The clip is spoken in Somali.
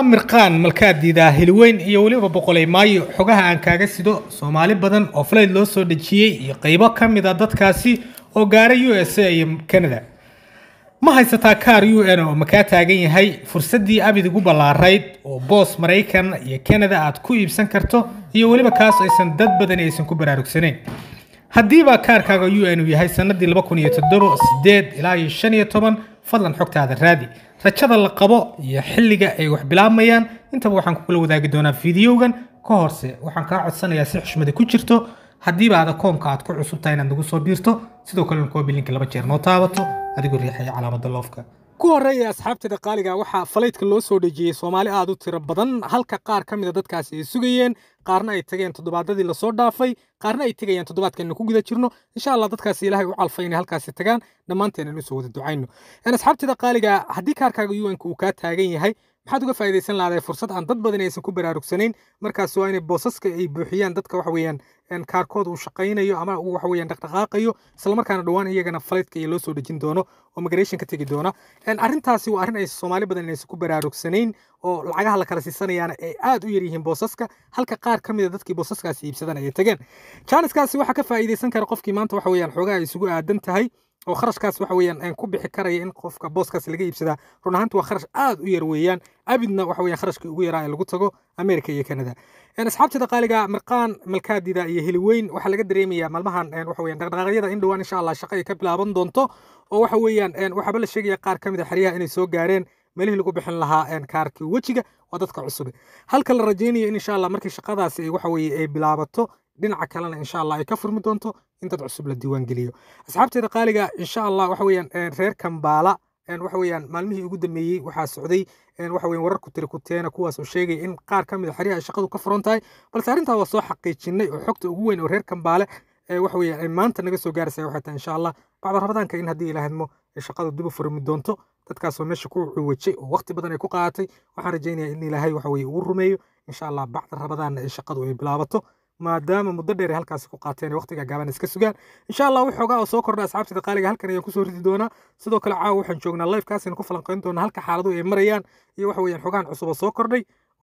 mirqaan malkaadiida hilweyn iyo waliba boqolay maayo xogaha aan kaaga sido Soomaali badan oo flight loo soo dhajiyay iyo qaybo kamid ah dadkaasi oo gaaray USA iyo Canada ma haysataa kaar UN oo maka taagan yahay fursadii abid ugu ballaarayd oo boos Mareykan iyo Canada aad ku iibsan karto iyo waliba kaas aysan dad badan aysan ku baraarugsanayn haddii ba kaarkaaga UN yahay sanadii 2007 8 ilaa 15 fadlan xogtaada raadi rajada la qabo iyo xilliga ay wax bilaabayaan inta waxaan ku kala wadaagi doonaa fiidiyogan ka horse waxaan ka codsanayaa si xushmad ku jirto haddii baad akoonka aad ku cusub tahay inaad nagu soo biirto sidoo kale ko bilinka laba jeer noo taabato adigoo riixaya calaamada loofka ku horeeya asxaabta qaaliga waxa faleedka loo soo dhajiyay Soomaali aad u tiro badan halka qaar kamid dadkaasi ay sugayeen qaarna ay tageen toddobaadadii la soo dhaafay qaarna ay tagayeen toddobaadkan ku guda jirno insha Allah dadkaasi Ilaahay u calfayna halkaasi tagaan dhamaanteen inuu soo wada ducayno asxaabta qaaliga haddii kaarkaaga UN-ka uu ka taagan yahay maxaad uga faa'iideysan lahayd fursad aan dad badan aysan ku baraarugsanayn markaas waa inay boosaska ay buuxiyaan dadka wax weeyaan kaarkooda uu shaqaynayo ama uu wax weeyaan dhaqdhaqaaqayo isla markaana dhawaan iyagana flight-ka loo soo dhajin doono oo migration ka tagi doona arrintaasi waa arrin ay Soomaali badan aysan ku baraarugsanayn oo lacagaha la kala siisanayaan ay aad u yar yihiin boosaska halka qaar kamid ah dadkii boosaskaasi iibsadan ay tageen chance-kaasi waxa ka faa'iideysan kara qofkii maanta wax weeyaan xogaha isugu aadan tahay oo kharashkaas waxa weeyaan aan ku bixi karaya in qofka booskaas laga iibsada run ahaantu waa kharash aad u yar weeyaan abidna waxa weeyaan kharashkii ugu yaraa ee lagu tago America iyo Canada asxaabta qaaliga mirqaan malkaadiida iyo hilweyn waxa laga dareemayaa maalmahan waxa weeyaan dhaqdhaqaaqyada in dhawaan insha Allah shaqo ay ka bilaaban doonto oo waxa weeyaan waxa la sheegaya qaar kamid ah xiriyaha inay soo gaareen meelihii lagu bixin lahaa kaarkii wajiga waa dadka cusub halka la rajaynayo in insha Allah markii shaqadaasi ay waxa weeye ay bilaabato dhinaca kalena insha Allah ay ka furmi doonto inta cusub la diiwaan geliyo asxaabteeda qaaliga insha Allah waxa weeyaan reer Kambala waxa weeyaan maalmihii ugu dambeeyay waxa socday waxa weeyaan warar ku tiri ku teena kuwaas oo sheegay in qaar kamid ah xiriyaha shaqadu ka furan tahay balse arrintaa waa soo xaqiijinay oo xogta ugu weyn oo reer Kambala waxa weeyaan maanta naga soo gaaraysa waxa taa insha Allah bacda Ramadaanka in hadii Ilaahadmo shaqadu dib u furmi doonto dadkaas oo meesha ku wajay oo waqti badan ay ku qaadatay waxaan rajaynayaa in Ilaahay waxa weeye uu rumeeyo insha Allah bacda Ramadaanna shaqadu ay bilaabato maadaama muddo dheer halkaas ku qaateen waqtiga gaaban iska sugaan insha Allah wuxuu soo kordhay asxaabta qaaliga halkan ayaan ku soo ridi doonaa sidoo kale caawa waxaan joognaa live kaas in ku falanqeyn doonaa halka xaaladu ay marayaan iyo waxa weeyaan xogaan cusub oo soo kordhay